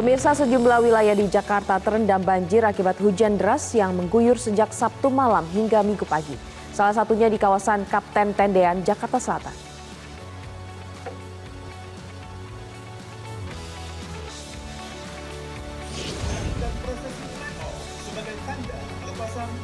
Pemirsa, sejumlah wilayah di Jakarta terendam banjir akibat hujan deras yang mengguyur sejak Sabtu malam hingga Minggu pagi. Salah satunya di kawasan Kapten Tendean, Jakarta Selatan.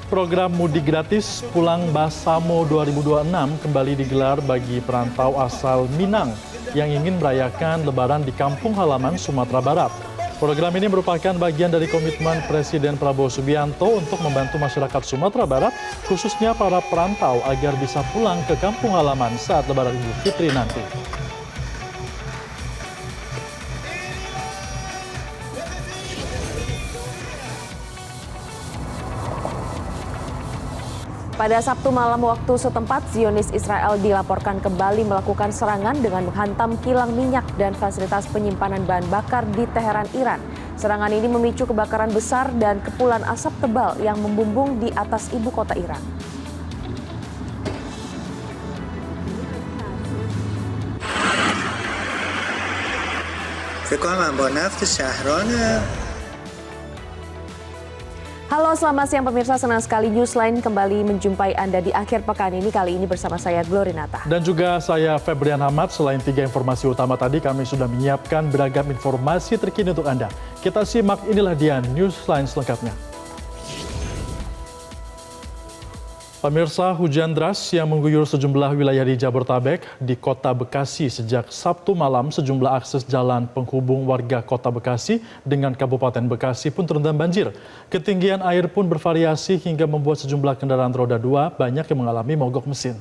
Program mudik gratis Pulang Basamo 2026 kembali digelar bagi perantau asal Minang yang ingin merayakan Lebaran di kampung halaman Sumatera Barat. Program ini merupakan bagian dari komitmen Presiden Prabowo Subianto untuk membantu masyarakat Sumatera Barat, khususnya para perantau, agar bisa pulang ke kampung halaman saat Lebaran Idul Fitri nanti. Pada Sabtu malam waktu setempat, Zionis Israel dilaporkan kembali melakukan serangan dengan menghantam kilang minyak dan fasilitas penyimpanan bahan bakar di Teheran, Iran. Serangan ini memicu kebakaran besar dan kepulan asap tebal yang membumbung di atas ibu kota Iran. Halo, selamat siang pemirsa, senang sekali Newsline kembali menjumpai Anda di akhir pekan ini. Kali ini bersama saya Glorinata. Dan juga saya Febrian Ahmad. Selain 3 informasi utama tadi, kami sudah menyiapkan beragam informasi terkini untuk Anda. Kita simak, inilah dia Newsline selengkapnya. Pemirsa, hujan deras yang mengguyur sejumlah wilayah di Jabodetabek di Kota Bekasi sejak Sabtu malam, sejumlah akses jalan penghubung warga Kota Bekasi dengan Kabupaten Bekasi pun terendam banjir. Ketinggian air pun bervariasi hingga membuat sejumlah kendaraan roda 2 banyak yang mengalami mogok mesin.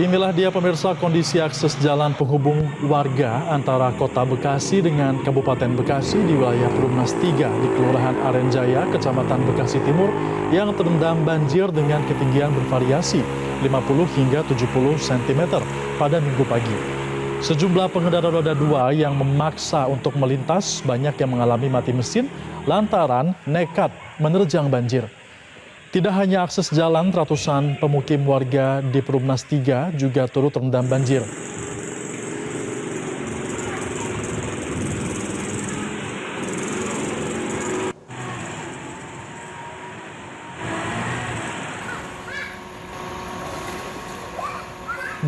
Inilah dia pemirsa kondisi akses jalan penghubung warga antara Kota Bekasi dengan Kabupaten Bekasi di wilayah Perumnas 3 di Kelurahan Arenjaya, Kecamatan Bekasi Timur yang terendam banjir dengan ketinggian bervariasi 50 hingga 70 cm pada Minggu pagi. Sejumlah pengendara roda 2 yang memaksa untuk melintas banyak yang mengalami mati mesin lantaran nekat menerjang banjir. Tidak hanya akses jalan, ratusan pemukim warga di Perumnas 3 juga turut terendam banjir.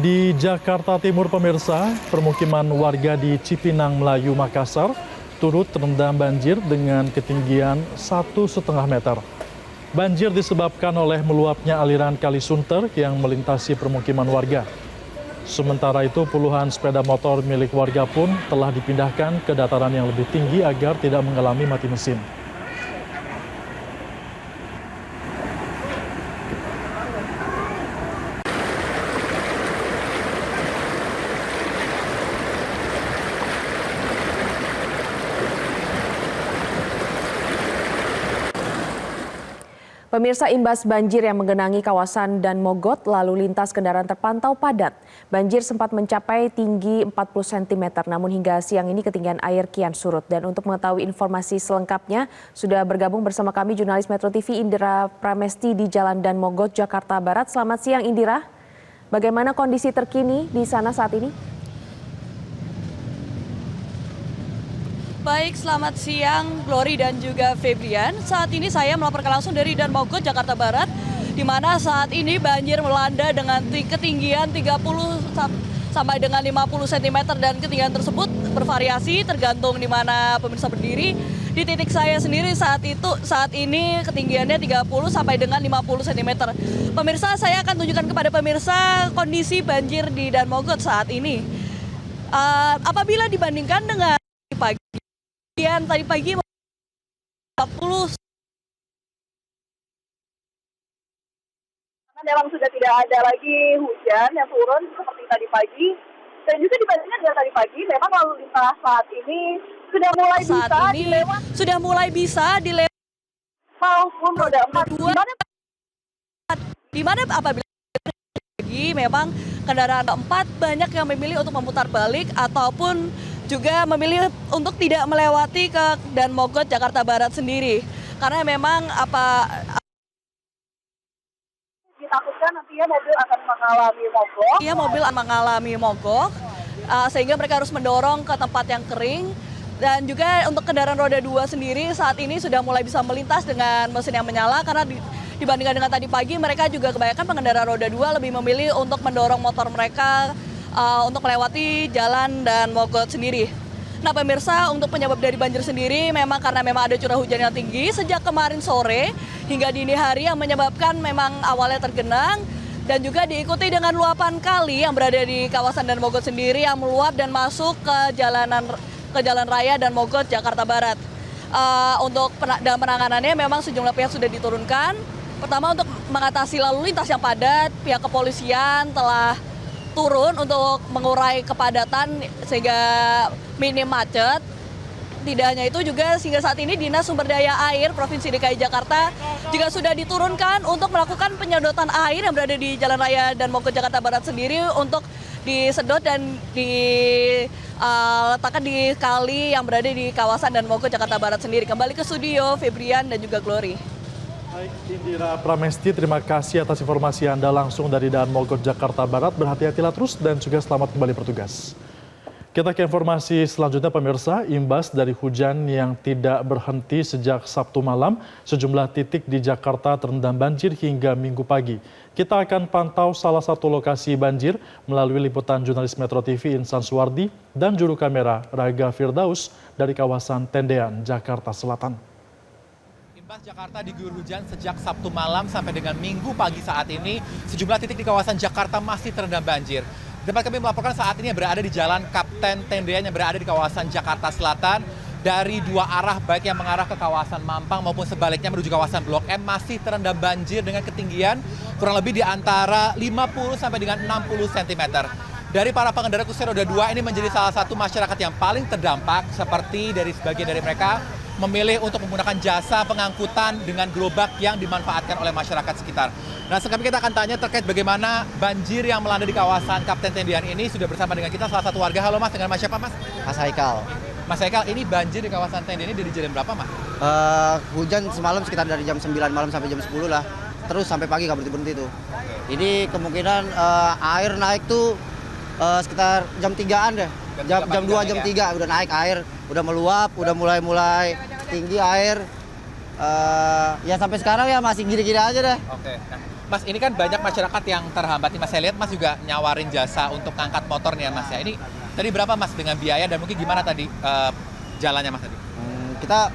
Di Jakarta Timur pemirsa, permukiman warga di Cipinang Melayu, Makassar turut terendam banjir dengan ketinggian 1,5 meter. Banjir disebabkan oleh meluapnya aliran Kali Sunter yang melintasi permukiman warga. Sementara itu, puluhan sepeda motor milik warga pun telah dipindahkan ke dataran yang lebih tinggi agar tidak mengalami mati mesin. Pemirsa, imbas banjir yang menggenangi kawasan Dan Mogot, lalu lintas kendaraan terpantau padat. Banjir sempat mencapai tinggi 40 cm, namun hingga siang ini ketinggian air kian surut. Dan untuk mengetahui informasi selengkapnya, sudah bergabung bersama kami jurnalis Metro TV Indira Pramesti di Jalan Dan Mogot, Jakarta Barat. Selamat siang Indira, bagaimana kondisi terkini di sana saat ini? Baik, selamat siang Glory dan juga Febrian. Saat ini saya melaporkan langsung dari Dan Mogot, Jakarta Barat, di mana saat ini banjir melanda dengan ketinggian 30 sampai dengan 50 cm dan ketinggian tersebut bervariasi tergantung di mana pemirsa berdiri. Di titik saya sendiri saat ini ketinggiannya 30 sampai dengan 50 cm. Pemirsa, saya akan tunjukkan kepada pemirsa kondisi banjir di Dan Mogot saat ini. Apabila dibandingkan dengan pagi, tadi pagi 40 memang sudah tidak ada lagi hujan yang turun seperti tadi pagi, dan juga dibandingkan dengan tadi pagi memang lalu lintas saat ini sudah mulai bisa dilewati maupun roda 4 di mana apabila pagi memang kendaraan 4 banyak yang memilih untuk memutar balik ataupun juga memilih untuk tidak melewati ke Dan Mogot, Jakarta Barat sendiri. Karena memang ditakutkan nanti artinya mobil akan mengalami mogok. Iya, mobil mengalami mogok, sehingga mereka harus mendorong ke tempat yang kering. Dan juga untuk kendaraan roda 2 sendiri saat ini sudah mulai bisa melintas dengan mesin yang menyala, karena dibandingkan dengan tadi pagi mereka juga kebanyakan pengendara roda 2 lebih memilih untuk mendorong motor mereka untuk melewati jalan dan mogot sendiri. Nah pemirsa, untuk penyebab dari banjir sendiri memang karena memang ada curah hujan yang tinggi sejak kemarin sore hingga dini hari yang menyebabkan memang awalnya tergenang dan juga diikuti dengan luapan kali yang berada di kawasan dan mogot sendiri yang meluap dan masuk ke jalan raya dan mogot Jakarta Barat. Untuk dalam penanganannya memang sejumlah pihak sudah diturunkan. Pertama untuk mengatasi lalu lintas yang padat, pihak kepolisian telah turun untuk mengurai kepadatan sehingga minim macet. Tidak hanya itu juga sehingga saat ini Dinas Sumber Daya Air Provinsi DKI Jakarta juga sudah diturunkan untuk melakukan penyedotan air yang berada di Jalan Raya dan Mogot Jakarta Barat sendiri untuk disedot dan diletakkan di kali yang berada di kawasan dan Mogot Jakarta Barat sendiri. Kembali ke studio, Febrian dan juga Glory. Baik, Indira Pramesti, terima kasih atas informasi Anda langsung dari Daan Mogot Jakarta Barat. Berhati-hatilah terus dan juga selamat kembali bertugas. Kita ke informasi selanjutnya pemirsa, imbas dari hujan yang tidak berhenti sejak Sabtu malam, sejumlah titik di Jakarta terendam banjir hingga Minggu pagi. Kita akan pantau salah satu lokasi banjir melalui liputan jurnalis Metro TV Insan Suwardi dan juru kamera Raga Firdaus dari kawasan Tendean, Jakarta Selatan. Imbas Jakarta diguyur hujan sejak Sabtu malam sampai dengan Minggu pagi saat ini, sejumlah titik di kawasan Jakarta masih terendam banjir. Tempat kami melaporkan saat ini berada di Jalan Kapten Tendean yang berada di kawasan Jakarta Selatan. Dari dua arah, baik yang mengarah ke kawasan Mampang maupun sebaliknya menuju kawasan Blok M, masih terendam banjir dengan ketinggian kurang lebih di antara 50 sampai dengan 60 cm. Dari para pengendara khususnya roda 2 ini menjadi salah satu masyarakat yang paling terdampak, seperti dari sebagian dari mereka memilih untuk menggunakan jasa pengangkutan dengan gerobak yang dimanfaatkan oleh masyarakat sekitar. Nah, sekarang kita akan tanya terkait bagaimana banjir yang melanda di kawasan Kapten Tendian ini. Sudah bersama dengan kita salah satu warga. Halo Mas, dengan Mas siapa Mas? Mas Haikal. Mas Haikal, ini banjir di kawasan Tendian ini dari jam berapa Mas? Hujan semalam sekitar dari jam 9 malam sampai jam 10 lah. Terus sampai pagi nggak berhenti-berhenti tuh. Ini kemungkinan air naik tuh sekitar jam 3-an deh. Jam 2, jam 3 udah naik air. Udah meluap, udah mulai tinggi air. Ya sampai sekarang ya masih gini-gini aja deh. Oke. Nah, Mas, ini kan banyak masyarakat yang terhambat. Mas, saya lihat Mas juga nyawarin jasa untuk ngangkat motor nih ya Mas ya. Ini tadi berapa Mas dengan biaya dan mungkin gimana tadi jalannya Mas tadi? Kita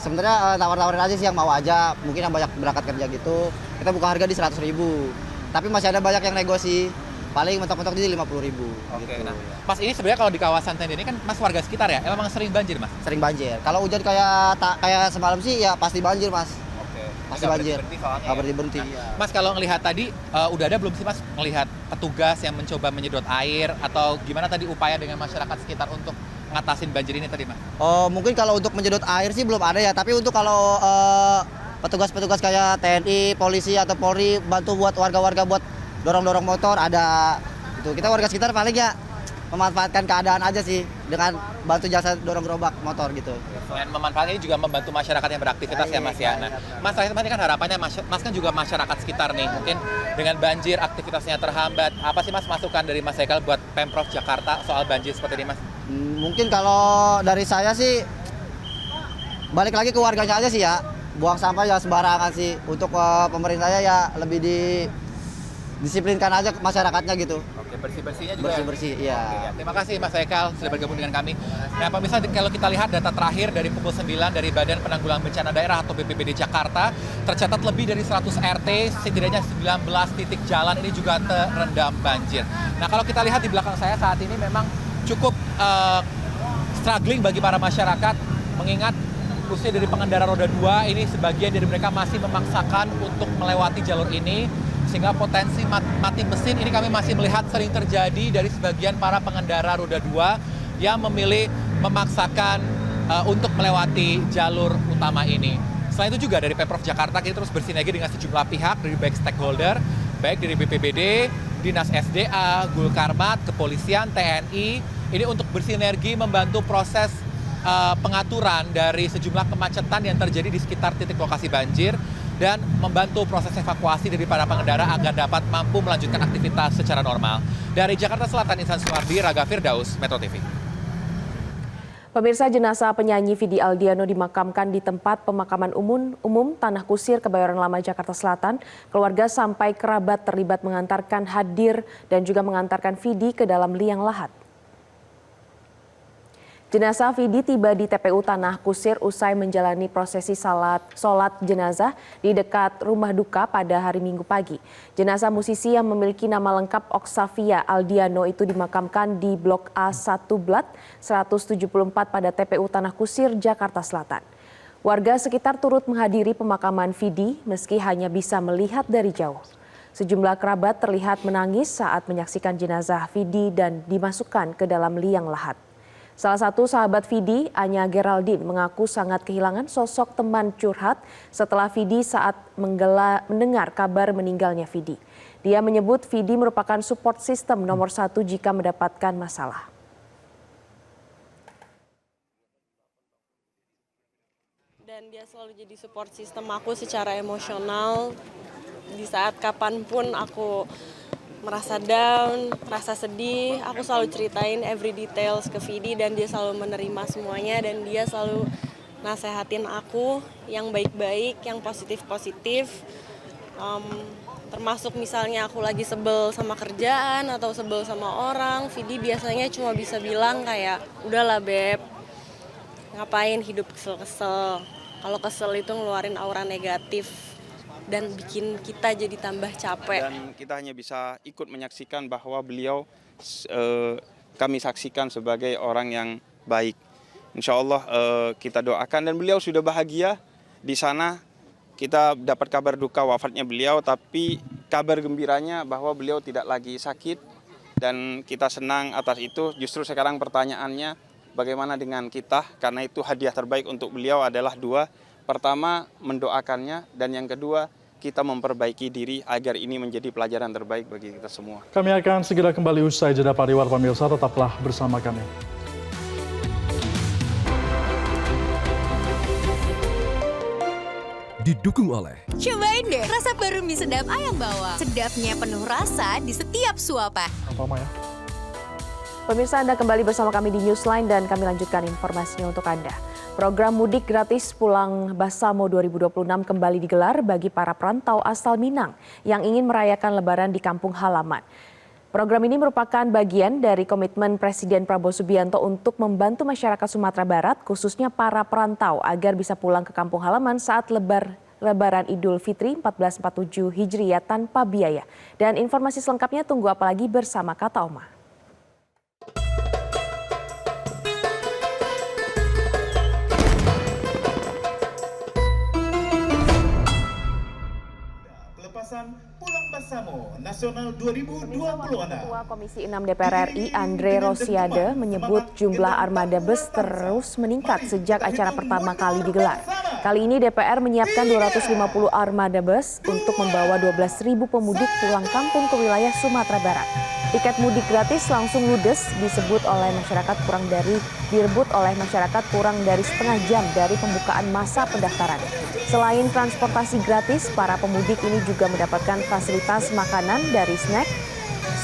sebenarnya tawar-tawarin aja sih yang mau aja. Mungkin yang banyak berangkat kerja gitu. Kita buka harga di 100.000. Tapi masih ada banyak yang negosi. Paling mentok-mentok di 50.000. Oke, gitu. nah, Mas ini sebenarnya kalau di kawasan Tendian ini kan Mas warga sekitar ya, emang sering banjir Mas? Sering banjir. Kalau hujan kayak semalam sih ya pasti banjir Mas. Oke. Pasti banjir. Nggak berhenti. Nah, Mas kalau ngelihat tadi udah ada belum sih Mas melihat petugas yang mencoba menyedot air atau gimana tadi upaya dengan masyarakat sekitar untuk ngatasin banjir ini tadi Mas? Oh mungkin kalau untuk menyedot air sih belum ada ya. Tapi untuk kalau petugas-petugas kayak TNI, polisi atau Polri bantu buat warga-warga buat dorong-dorong motor ada. Itu kita warga sekitar paling ya memanfaatkan keadaan aja sih dengan bantu jasa dorong gerobak motor gitu. Selain memanfaatkan ini juga membantu masyarakat yang beraktivitas ya Mas ya. Nah, Mas ini kan harapannya Mas kan juga masyarakat sekitar nih. Mungkin dengan banjir aktivitasnya terhambat. Apa sih Mas masukan dari Mas Haikal buat Pemprov Jakarta soal banjir seperti ini Mas? Mungkin kalau dari saya sih balik lagi ke warganya aja sih ya. Buang sampah ya sembarangan sih. Untuk pemerintahnya ya lebih disiplinkan aja masyarakatnya gitu. Oke, bersih-bersihnya juga. Bersih-bersih, iya. Oke, ya. Terima kasih Mas Haikal sudah bergabung dengan kami. Nah, pemirsa kalau kita lihat data terakhir dari pukul 9 dari Badan Penanggulangan Bencana Daerah atau BPBD Jakarta, tercatat lebih dari 100 RT, setidaknya 19 titik jalan ini juga terendam banjir. Nah, kalau kita lihat di belakang saya saat ini memang cukup struggling bagi para masyarakat, mengingat khususnya dari pengendara roda 2 ini sebagian dari mereka masih memaksakan untuk melewati jalur ini, sehingga potensi mati mesin ini kami masih melihat sering terjadi dari sebagian para pengendara roda 2 yang memilih memaksakan untuk melewati jalur utama ini. Selain itu juga dari Pemprov Jakarta kita terus bersinergi dengan sejumlah pihak dari baik stakeholder, baik dari BPBD, Dinas SDA, Gulkarmat, Kepolisian, TNI, ini untuk bersinergi membantu proses pengaturan dari sejumlah kemacetan yang terjadi di sekitar titik lokasi banjir. dan membantu proses evakuasi dari para pengendara agar dapat mampu melanjutkan aktivitas secara normal. Dari Jakarta Selatan, Insan Suwardi, Raga Firdaus, Metro TV. Pemirsa, jenazah penyanyi Vidi Aldiano dimakamkan di tempat pemakaman umum Tanah Kusir, Kebayoran Lama, Jakarta Selatan. Keluarga sampai kerabat terlibat mengantarkan hadir dan juga mengantarkan Vidi ke dalam liang lahat. Jenazah Vidi tiba di TPU Tanah Kusir usai menjalani prosesi sholat jenazah di dekat rumah duka pada hari Minggu pagi. Jenazah musisi yang memiliki nama lengkap Oksavia Aldiano itu dimakamkan di Blok A1 Blat 174 pada TPU Tanah Kusir, Jakarta Selatan. Warga sekitar turut menghadiri pemakaman Vidi meski hanya bisa melihat dari jauh. Sejumlah kerabat terlihat menangis saat menyaksikan jenazah Vidi dan dimasukkan ke dalam liang lahat. Salah satu sahabat Vidi, Anya Geraldine, mengaku sangat kehilangan sosok teman curhat setelah Vidi saat mendengar kabar meninggalnya Vidi. Dia menyebut Vidi merupakan support system nomor 1 jika mendapatkan masalah. Dan dia selalu jadi support system aku secara emosional di saat kapanpun aku merasa down, rasa sedih, aku selalu ceritain every details ke Vidi dan dia selalu menerima semuanya dan dia selalu nasehatin aku yang baik-baik, yang positif-positif. Termasuk misalnya aku lagi sebel sama kerjaan atau sebel sama orang, Vidi biasanya cuma bisa bilang kayak, udahlah Beb, ngapain hidup kesel-kesel. Kalau kesel itu ngeluarin aura negatif dan bikin kita jadi tambah capek. Dan kita hanya bisa ikut menyaksikan bahwa beliau kami saksikan sebagai orang yang baik. Insya Allah kita doakan dan beliau sudah bahagia di sana. Kita dapat kabar duka wafatnya beliau, tapi kabar gembiranya bahwa beliau tidak lagi sakit dan kita senang atas itu. Justru sekarang pertanyaannya bagaimana dengan kita, karena itu hadiah terbaik untuk beliau adalah dua. Pertama, mendoakannya, dan yang kedua, kita memperbaiki diri agar ini menjadi pelajaran terbaik bagi kita semua. Kami akan segera kembali usai jeda pariwara, pemirsa, tetaplah bersama kami. Didukung oleh cobain deh rasa baru mie sedap ayam bawang. Sedapnya penuh rasa di setiap suapan. Apa ya? Pemirsa, Anda kembali bersama kami di Newsline dan kami lanjutkan informasinya untuk Anda. Program mudik gratis pulang Basamo 2026 kembali digelar bagi para perantau asal Minang yang ingin merayakan Lebaran di kampung halaman. Program ini merupakan bagian dari komitmen Presiden Prabowo Subianto untuk membantu masyarakat Sumatera Barat, khususnya para perantau, agar bisa pulang ke kampung halaman saat Lebaran Idul Fitri 1447 Hijriah tanpa biaya. Dan informasi selengkapnya tunggu apalagi bersama Kata Oma. Pulang Basamo Nasional 2026. Ketua Komisi 6 DPR RI Andre Rosiade menyebut jumlah armada bus terus meningkat sejak acara pertama kali digelar. Kali ini DPR menyiapkan 250 armada bus untuk membawa 12.000 pemudik pulang kampung ke wilayah Sumatera Barat. Tiket mudik gratis langsung ludes direbut oleh masyarakat kurang dari setengah jam dari pembukaan masa pendaftaran. Selain transportasi gratis, para pemudik ini juga mendapatkan fasilitas makanan dari snack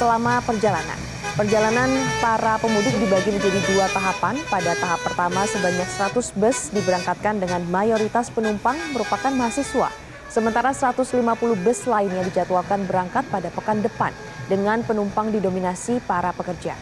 selama perjalanan. Perjalanan para pemudik dibagi menjadi dua tahapan. Pada tahap pertama sebanyak 100 bus diberangkatkan dengan mayoritas penumpang merupakan mahasiswa. Sementara 150 bus lainnya dijadwalkan berangkat pada pekan depan dengan penumpang didominasi para pekerja.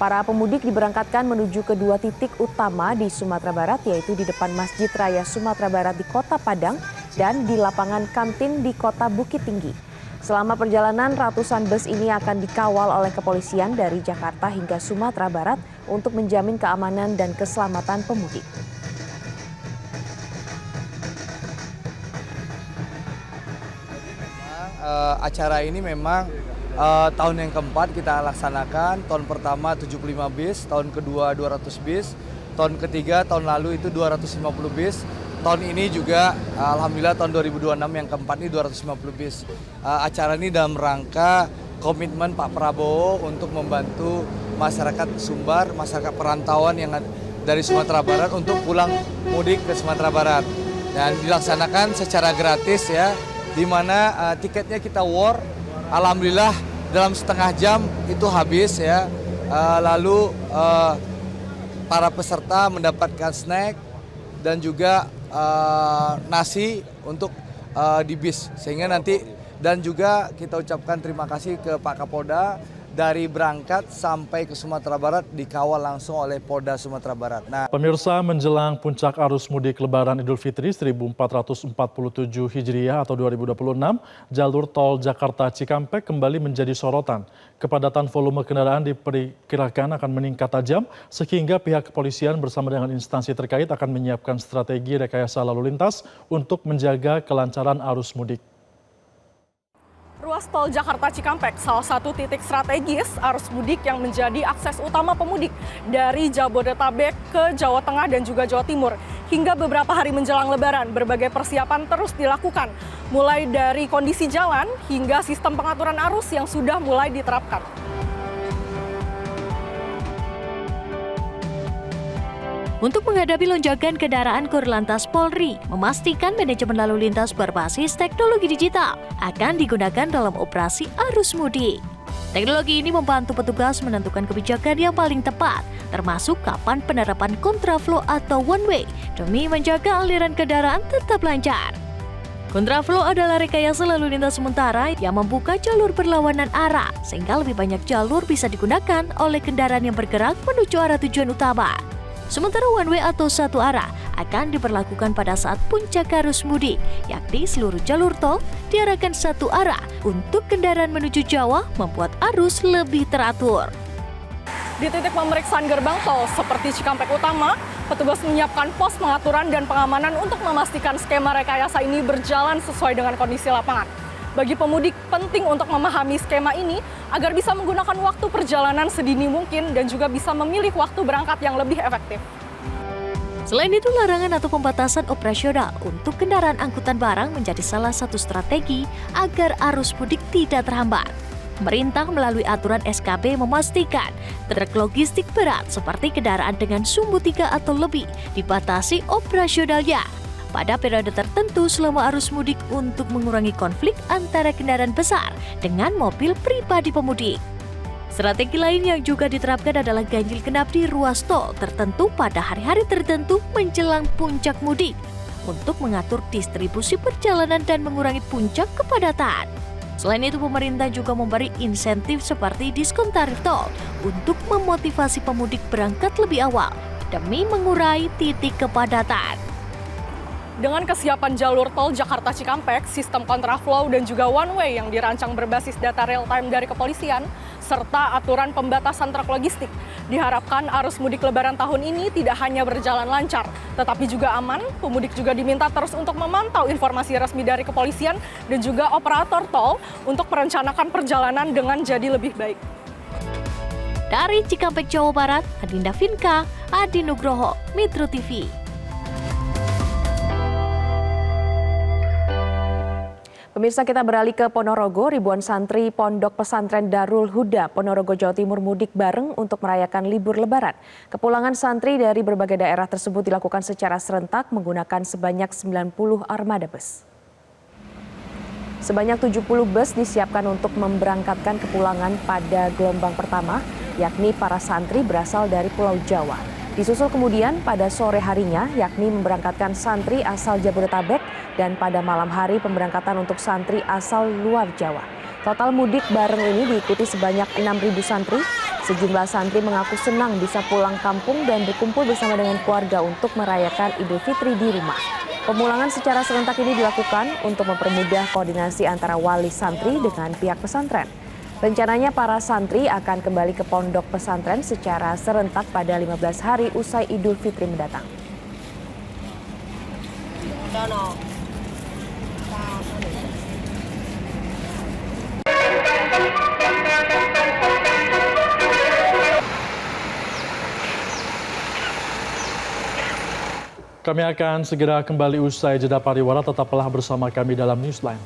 Para pemudik diberangkatkan menuju ke dua titik utama di Sumatera Barat, yaitu di depan Masjid Raya Sumatera Barat di Kota Padang dan di lapangan kantin di Kota Bukit Tinggi. Selama perjalanan, ratusan bus ini akan dikawal oleh kepolisian dari Jakarta hingga Sumatera Barat untuk menjamin keamanan dan keselamatan pemudik. Acara ini memang tahun yang keempat kita laksanakan. Tahun pertama 75 bis, tahun kedua 200 bis, tahun ketiga tahun lalu itu 250 bis. Tahun ini juga alhamdulillah tahun 2026 yang keempat ini 250 bis. Acara ini dalam rangka komitmen Pak Prabowo untuk membantu masyarakat Sumbar, masyarakat perantauan yang dari Sumatera Barat untuk pulang mudik ke Sumatera Barat. dan dilaksanakan secara gratis ya, di mana tiketnya kita war, alhamdulillah dalam setengah jam itu habis ya. Lalu para peserta mendapatkan snack dan juga nasi untuk di bis, sehingga nanti, dan juga kita ucapkan terima kasih ke Pak Kapolda. Dari berangkat sampai ke Sumatera Barat dikawal langsung oleh Polda Sumatera Barat. Pemirsa, menjelang puncak arus mudik Lebaran Idul Fitri 1447 Hijriah atau 2026, jalur tol Jakarta Cikampek kembali menjadi sorotan. Kepadatan volume kendaraan diperkirakan akan meningkat tajam, sehingga pihak kepolisian bersama dengan instansi terkait akan menyiapkan strategi rekayasa lalu lintas untuk menjaga kelancaran arus mudik. Ruas tol Jakarta Cikampek salah satu titik strategis arus mudik yang menjadi akses utama pemudik dari Jabodetabek ke Jawa Tengah dan juga Jawa Timur. Hingga beberapa hari menjelang Lebaran, berbagai persiapan terus dilakukan, mulai dari kondisi jalan hingga sistem pengaturan arus yang sudah mulai diterapkan. Untuk menghadapi lonjakan kendaraan, Korlantas Polri memastikan manajemen lalu lintas berbasis teknologi digital akan digunakan dalam operasi arus mudik. Teknologi ini membantu petugas menentukan kebijakan yang paling tepat, termasuk kapan penerapan kontraflow atau one way, demi menjaga aliran kendaraan tetap lancar. Kontraflow adalah rekayasa lalu lintas sementara yang membuka jalur berlawanan arah, sehingga lebih banyak jalur bisa digunakan oleh kendaraan yang bergerak menuju arah tujuan utama. Sementara one way atau satu arah akan diberlakukan pada saat puncak arus mudik, yakni seluruh jalur tol diarahkan satu arah untuk kendaraan menuju Jawa, membuat arus lebih teratur. Di titik pemeriksaan gerbang tol seperti Cikampek Utama, petugas menyiapkan pos pengaturan dan pengamanan untuk memastikan skema rekayasa ini berjalan sesuai dengan kondisi lapangan. Bagi pemudik penting untuk memahami skema ini agar bisa menggunakan waktu perjalanan sedini mungkin dan juga bisa memilih waktu berangkat yang lebih efektif. Selain itu, larangan atau pembatasan operasional untuk kendaraan angkutan barang menjadi salah satu strategi agar arus mudik tidak terhambat. Pemerintah melalui aturan SKB memastikan truk logistik berat seperti kendaraan dengan sumbu 3 atau lebih dibatasi operasionalnya pada periode tertentu selama arus mudik untuk mengurangi konflik antara kendaraan besar dengan mobil pribadi pemudik. Strategi lain yang juga diterapkan adalah ganjil genap di ruas tol tertentu pada hari-hari tertentu menjelang puncak mudik untuk mengatur distribusi perjalanan dan mengurangi puncak kepadatan. Selain itu, pemerintah juga memberi insentif seperti diskon tarif tol untuk memotivasi pemudik berangkat lebih awal demi mengurai titik kepadatan. Dengan kesiapan jalur tol Jakarta Cikampek, sistem kontraflow dan juga one way yang dirancang berbasis data real time dari kepolisian, serta aturan pembatasan truk logistik, diharapkan arus mudik Lebaran tahun ini tidak hanya berjalan lancar, tetapi juga aman. Pemudik juga diminta terus untuk memantau informasi resmi dari kepolisian dan juga operator tol untuk merencanakan perjalanan dengan jadi lebih baik. Dari Cikampek, Jawa Barat, Adinda Vinka, Adi Nugroho, Metro TV. Pemirsa, kita beralih ke Ponorogo. Ribuan santri Pondok Pesantren Darul Huda, Ponorogo, Jawa Timur mudik bareng untuk merayakan libur Lebaran. Kepulangan santri dari berbagai daerah tersebut dilakukan secara serentak menggunakan sebanyak 90 armada bus. Sebanyak 70 bus disiapkan untuk memberangkatkan kepulangan pada gelombang pertama, yakni para santri berasal dari Pulau Jawa. Disusul kemudian pada sore harinya, yakni memberangkatkan santri asal Jabodetabek, dan pada malam hari pemberangkatan untuk santri asal luar Jawa. Total mudik bareng ini diikuti sebanyak 6.000 santri. Sejumlah santri mengaku senang bisa pulang kampung dan berkumpul bersama dengan keluarga untuk merayakan Idul Fitri di rumah. Pemulangan secara serentak ini dilakukan untuk mempermudah koordinasi antara wali santri dengan pihak pesantren. Rencananya para santri akan kembali ke pondok pesantren secara serentak pada 15 hari usai Idul Fitri mendatang. Kami akan segera kembali usai jeda pariwara, tetaplah bersama kami dalam Newsline.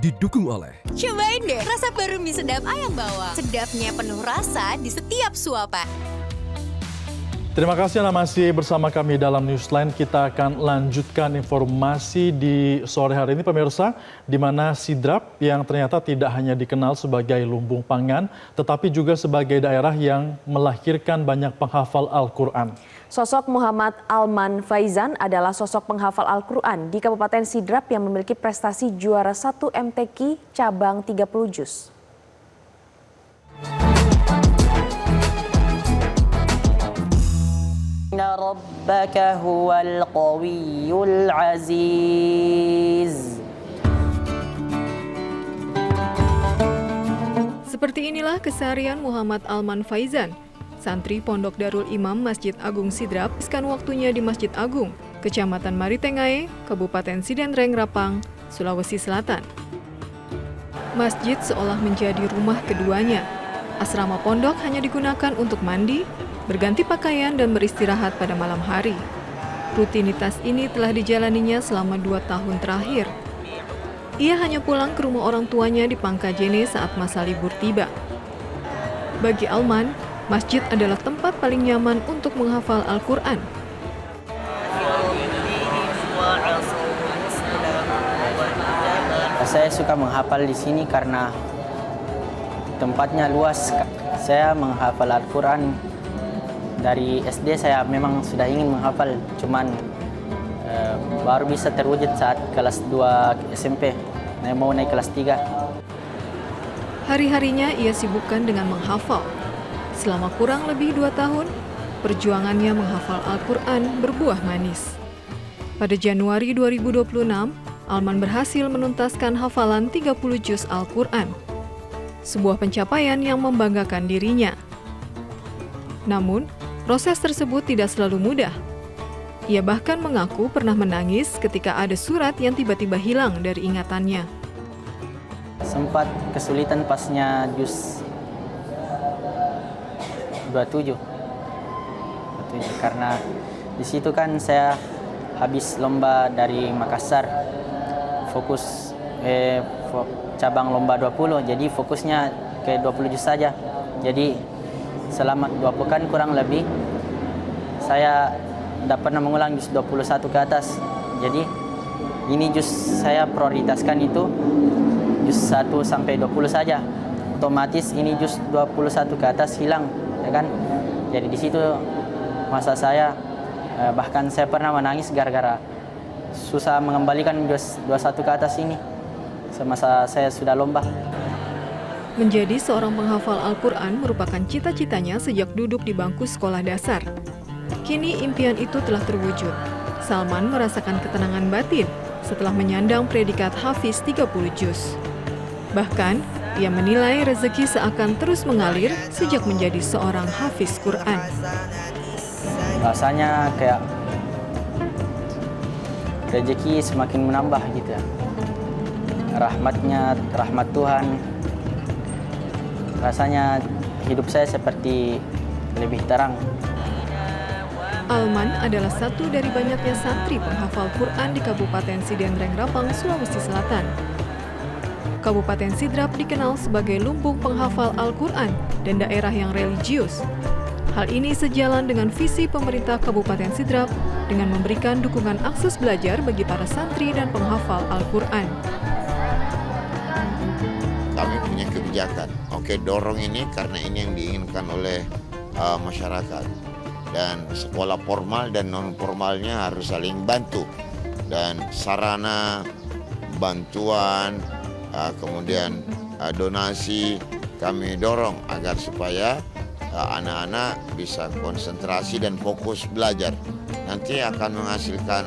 Didukung oleh Cobain deh resep baru mie sedap ayam bawang. Sedapnya penuh rasa di setiap suapan. Terima kasih Anda masih bersama kami dalam Newsline. Kita akan lanjutkan informasi di sore hari ini pemirsa, di mana Sidrap yang ternyata tidak hanya dikenal sebagai lumbung pangan, tetapi juga sebagai daerah yang melahirkan banyak penghafal Al-Quran. Sosok Muhammad Alman Faizan adalah sosok penghafal Al-Quran di Kabupaten Sidrap yang memiliki prestasi juara 1 MTQ cabang 30 juz. Inna rabbaka huwal qawiyyul aziz. Seperti inilah keseharian Muhammad Alman Faizan, santri Pondok Darul Imam Masjid Agung Sidrap, habiskan waktunya di Masjid Agung, Kecamatan Maritengae, Kabupaten Sidendreng Rapang, Sulawesi Selatan. Masjid seolah menjadi rumah keduanya. Asrama pondok hanya digunakan untuk mandi, berganti pakaian dan beristirahat pada malam hari. Rutinitas ini telah dijalaninya selama 2 tahun terakhir. Ia hanya pulang ke rumah orang tuanya di Pangkajene saat masa libur tiba. Bagi Alman, masjid adalah tempat paling nyaman untuk menghafal Al-Quran. Saya suka menghafal di sini karena tempatnya luas. Saya menghafal Al-Quran dari SD. Saya memang sudah ingin menghafal, cuman baru bisa terwujud saat kelas 2 SMP. Saya mau naik kelas 3. Hari-harinya ia sibukkan dengan menghafal. Selama kurang lebih 2 tahun, perjuangannya menghafal Al-Quran berbuah manis. Pada Januari 2026, Alman berhasil menuntaskan hafalan 30 juz Al-Quran. Sebuah pencapaian yang membanggakan dirinya. Namun, proses tersebut tidak selalu mudah. Ia bahkan mengaku pernah menangis ketika ada surat yang tiba-tiba hilang dari ingatannya. Sempat kesulitan pasnya juz 27. Karena di situ kan saya habis lomba dari Makassar, fokus cabang lomba 20, jadi fokusnya ke 20 juz saja. Jadi selama 2 pekan kurang lebih saya dapat mengulang juz 21 ke atas. Jadi ini juz saya prioritaskan itu juz 1 sampai 20 saja. Otomatis ini juz 21 ke atas hilang, ya kan? Jadi di situ masa saya bahkan saya pernah menangis gara-gara susah mengembalikan juz 21 ke atas ini semasa saya sudah lomba. Menjadi seorang penghafal Al-Quran merupakan cita-citanya sejak duduk di bangku sekolah dasar. Kini impian itu telah terwujud. Salman merasakan ketenangan batin setelah menyandang predikat hafiz 30 juz. Bahkan, ia menilai rezeki seakan terus mengalir sejak menjadi seorang hafiz Quran. Rasanya kayak rezeki semakin menambah gitu ya. Rahmat Tuhan. Rasanya hidup saya seperti lebih terang. Alman adalah satu dari banyaknya santri penghafal Quran di Kabupaten Sidendreng Rapang, Sulawesi Selatan. Kabupaten Sidrap dikenal sebagai lumbung penghafal Al-Quran dan daerah yang religius. Hal ini sejalan dengan visi pemerintah Kabupaten Sidrap dengan memberikan dukungan akses belajar bagi para santri dan penghafal Al-Quran. Kami punya kebijakan, dorong ini karena ini yang diinginkan oleh masyarakat. Dan sekolah formal dan non-formalnya harus saling bantu. Dan sarana, bantuan, kemudian donasi kami dorong agar supaya anak-anak bisa konsentrasi dan fokus belajar. Nanti akan menghasilkan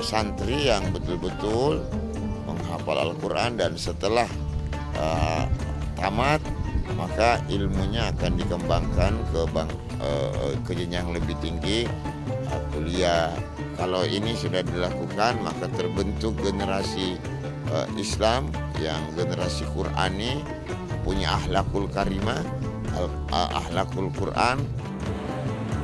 santri yang betul-betul menghafal Al-Quran dan setelah tamat maka ilmunya akan dikembangkan ke jenjang lebih tinggi, kuliah. Kalau ini sudah dilakukan maka terbentuk generasi Islam yang generasi Qurani, punya akhlakul karimah, akhlakul Quran.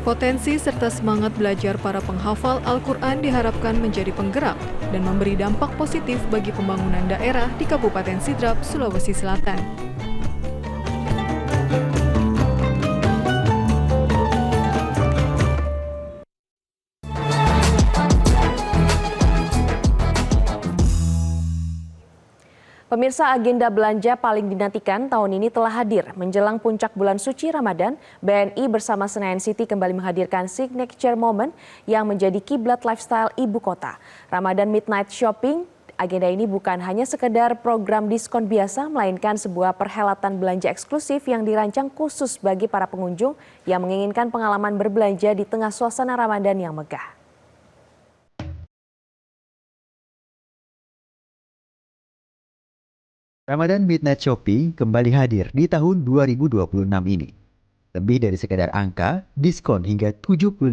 Potensi serta semangat belajar para penghafal Al-Quran diharapkan menjadi penggerak dan memberi dampak positif bagi pembangunan daerah di Kabupaten Sidrap, Sulawesi Selatan. Pemirsa, agenda belanja paling dinantikan tahun ini telah hadir. Menjelang puncak bulan suci Ramadan, BNI bersama Senayan City kembali menghadirkan signature moment yang menjadi kiblat lifestyle ibu kota. Ramadan Midnight Shopping, agenda ini bukan hanya sekedar program diskon biasa, melainkan sebuah perhelatan belanja eksklusif yang dirancang khusus bagi para pengunjung yang menginginkan pengalaman berbelanja di tengah suasana Ramadan yang megah. Ramadan Midnight Shopping kembali hadir di tahun 2026 ini. Lebih dari sekedar angka, diskon hingga 75%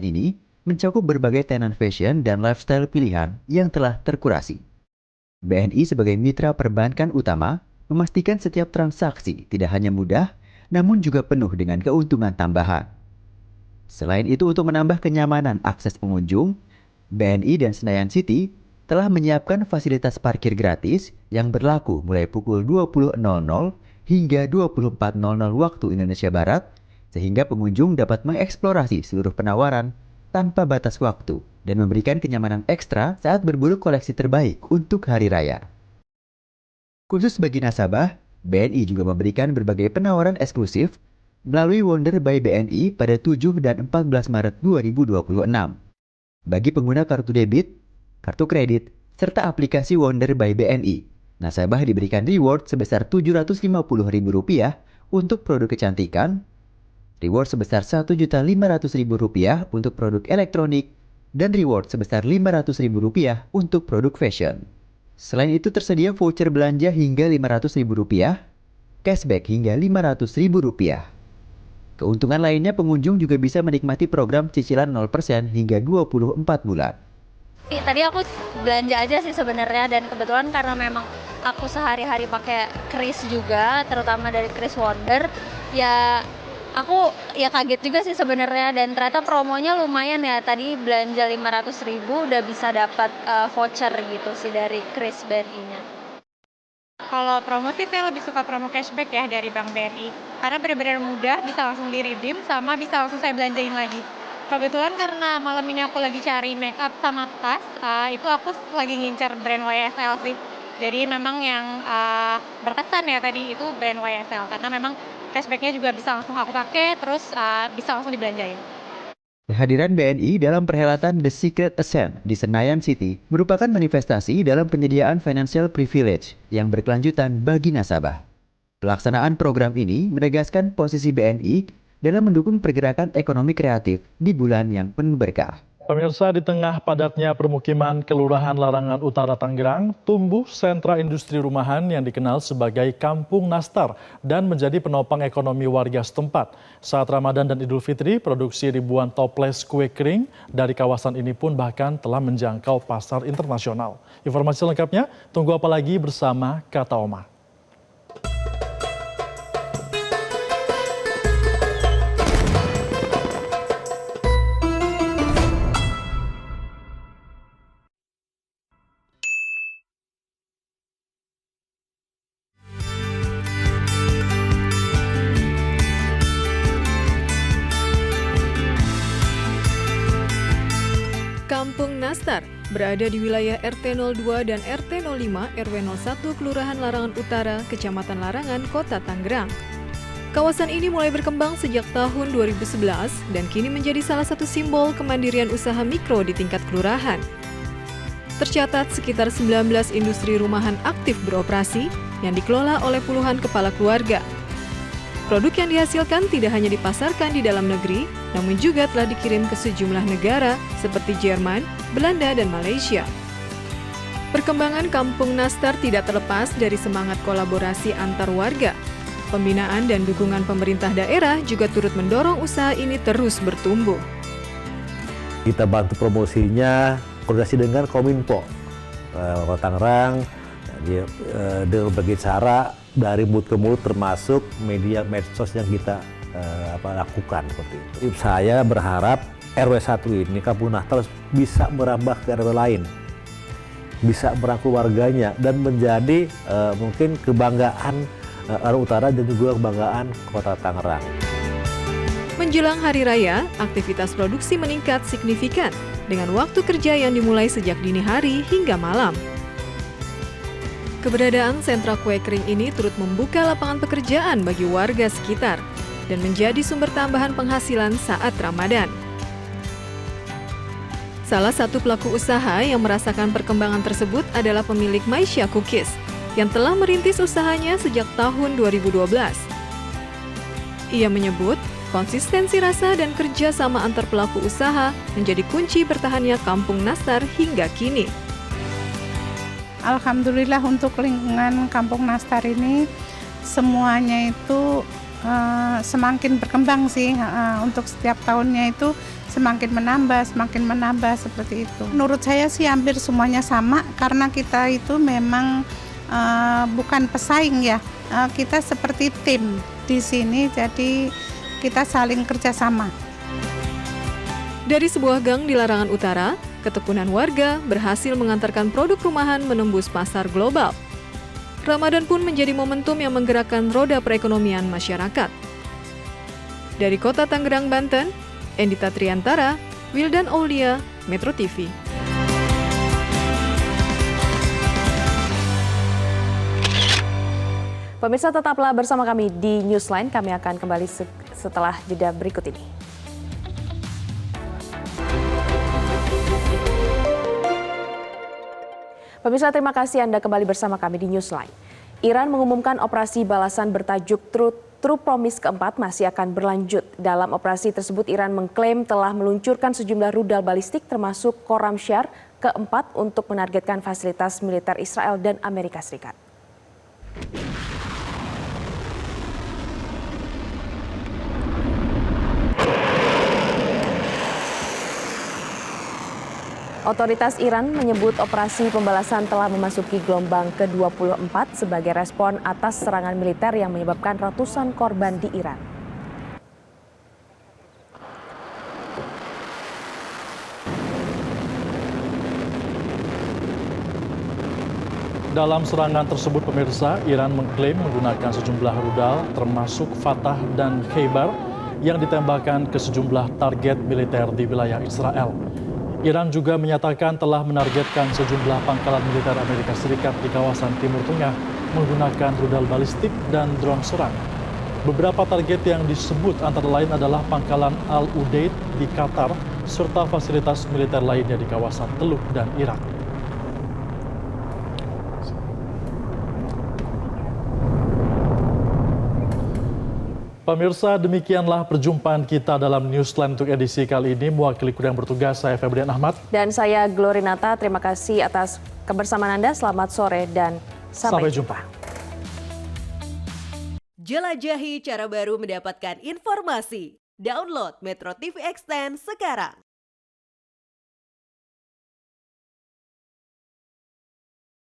ini mencakup berbagai tenan fashion dan lifestyle pilihan yang telah terkurasi. BNI sebagai mitra perbankan utama memastikan setiap transaksi tidak hanya mudah, namun juga penuh dengan keuntungan tambahan. Selain itu, untuk menambah kenyamanan akses pengunjung, BNI dan Senayan City telah menyiapkan fasilitas parkir gratis yang berlaku mulai pukul 20.00 hingga 24.00 waktu Indonesia Barat, sehingga pengunjung dapat mengeksplorasi seluruh penawaran tanpa batas waktu dan memberikan kenyamanan ekstra saat berburu koleksi terbaik untuk hari raya. Khusus bagi nasabah, BNI juga memberikan berbagai penawaran eksklusif melalui Wonder by BNI pada 7 dan 14 Maret 2026. Bagi pengguna kartu debit, kartu kredit, serta aplikasi Wonder by BNI, nasabah diberikan reward sebesar Rp750.000 untuk produk kecantikan, reward sebesar Rp1.500.000 untuk produk elektronik, dan reward sebesar Rp500.000 untuk produk fashion. Selain itu, tersedia voucher belanja hingga Rp500.000, cashback hingga Rp500.000. Keuntungan lainnya, pengunjung juga bisa menikmati program cicilan 0% hingga 24 bulan. Tadi aku belanja aja sih sebenarnya, dan kebetulan karena memang aku sehari-hari pakai kris juga, terutama dari kris Wonder, ya aku ya kaget juga sih sebenarnya, dan ternyata promonya lumayan ya. Tadi belanja 500.000 udah bisa dapat voucher gitu sih dari kris BNI-nya. Kalau promo sih saya lebih suka promo cashback ya dari Bank BNI, karena benar-benar mudah, bisa langsung di-redeem sama bisa langsung saya belanjain lagi. Kebetulan karena malam ini aku lagi cari make up sama tas, itu aku lagi ngincer brand YSL sih. Jadi memang yang berkesan ya tadi itu brand YSL, karena memang cashbacknya juga bisa langsung aku pakai, terus bisa langsung dibelanjain. Kehadiran BNI dalam perhelatan The Secret Ascent di Senayan City merupakan manifestasi dalam penyediaan financial privilege yang berkelanjutan bagi nasabah. Pelaksanaan program ini menegaskan posisi BNI dalam mendukung pergerakan ekonomi kreatif di bulan yang penuh berkah. Pemirsa, di tengah padatnya permukiman Kelurahan Larangan Utara Tangerang, tumbuh sentra industri rumahan yang dikenal sebagai Kampung Nastar dan menjadi penopang ekonomi warga setempat. Saat Ramadan dan Idul Fitri, produksi ribuan toples kue kering dari kawasan ini pun bahkan telah menjangkau pasar internasional. Informasi lengkapnya, tunggu apa lagi bersama Kata Oma. Kampung Nastar berada di wilayah RT 02 dan RT 05 RW 01 Kelurahan Larangan Utara, Kecamatan Larangan, Kota Tangerang. Kawasan ini mulai berkembang sejak tahun 2011 dan kini menjadi salah satu simbol kemandirian usaha mikro di tingkat kelurahan. Tercatat sekitar 19 industri rumahan aktif beroperasi yang dikelola oleh puluhan kepala keluarga. Produk yang dihasilkan tidak hanya dipasarkan di dalam negeri, namun juga telah dikirim ke sejumlah negara seperti Jerman, Belanda, dan Malaysia. Perkembangan Kampung Nastar tidak terlepas dari semangat kolaborasi antar warga. Pembinaan dan dukungan pemerintah daerah juga turut mendorong usaha ini terus bertumbuh. Kita bantu promosinya, koordinasi dengan Kominfo, Kota Tangerang, dengan berbagai cara, dari mulut ke mulut, termasuk media medsos yang kita lakukan seperti itu. Saya berharap RW 1 ini, Kampung Nastar, bisa merambah ke RW lain, bisa merangkul warganya dan menjadi mungkin kebanggaan Larangan Utara dan juga kebanggaan Kota Tangerang. Menjelang Hari Raya, aktivitas produksi meningkat signifikan dengan waktu kerja yang dimulai sejak dini hari hingga malam. Keberadaan sentra kue kering ini turut membuka lapangan pekerjaan bagi warga sekitar dan menjadi sumber tambahan penghasilan saat Ramadan. Salah satu pelaku usaha yang merasakan perkembangan tersebut adalah pemilik Maisha Cookies yang telah merintis usahanya sejak tahun 2012. Ia menyebut konsistensi rasa dan kerja sama antar pelaku usaha menjadi kunci bertahannya Kampung Nastar hingga kini. Alhamdulillah untuk lingkungan Kampung Nastar ini semuanya itu semakin berkembang sih. Untuk setiap tahunnya itu semakin menambah seperti itu. Menurut saya sih hampir semuanya sama karena kita itu memang bukan pesaing ya. Kita seperti tim di sini, jadi kita saling kerjasama. Dari sebuah gang di Larangan Utara, ketekunan warga berhasil mengantarkan produk rumahan menembus pasar global. Ramadan pun menjadi momentum yang menggerakkan roda perekonomian masyarakat. Dari Kota Tangerang, Banten, Endita Triantara, Wildan Aulia, Metro TV. Pemirsa, tetaplah bersama kami di Newsline. Kami akan kembali setelah jeda berikut ini. Pemirsa, terima kasih Anda kembali bersama kami di Newsline. Iran mengumumkan operasi balasan bertajuk True Promise keempat masih akan berlanjut. Dalam operasi tersebut, Iran mengklaim telah meluncurkan sejumlah rudal balistik termasuk Khorramshahr keempat untuk menargetkan fasilitas militer Israel dan Amerika Serikat. Otoritas Iran menyebut operasi pembalasan telah memasuki gelombang ke-24 sebagai respon atas serangan militer yang menyebabkan ratusan korban di Iran. Dalam serangan tersebut, pemirsa, Iran mengklaim menggunakan sejumlah rudal termasuk Fatah dan Khaybar yang ditembakkan ke sejumlah target militer di wilayah Israel. Iran juga menyatakan telah menargetkan sejumlah pangkalan militer Amerika Serikat di kawasan Timur Tengah menggunakan rudal balistik dan drone serang. Beberapa target yang disebut antara lain adalah pangkalan Al-Udeid di Qatar serta fasilitas militer lainnya di kawasan Teluk dan Irak. Pemirsa, demikianlah perjumpaan kita dalam Newsline untuk edisi kali ini. Mewakili kru yang bertugas, saya Febrian Ahmad. Dan saya Glorinata, terima kasih atas kebersamaan Anda. Selamat sore dan sampai jumpa. Jelajahi cara baru mendapatkan informasi. Download Metro TV Extend sekarang.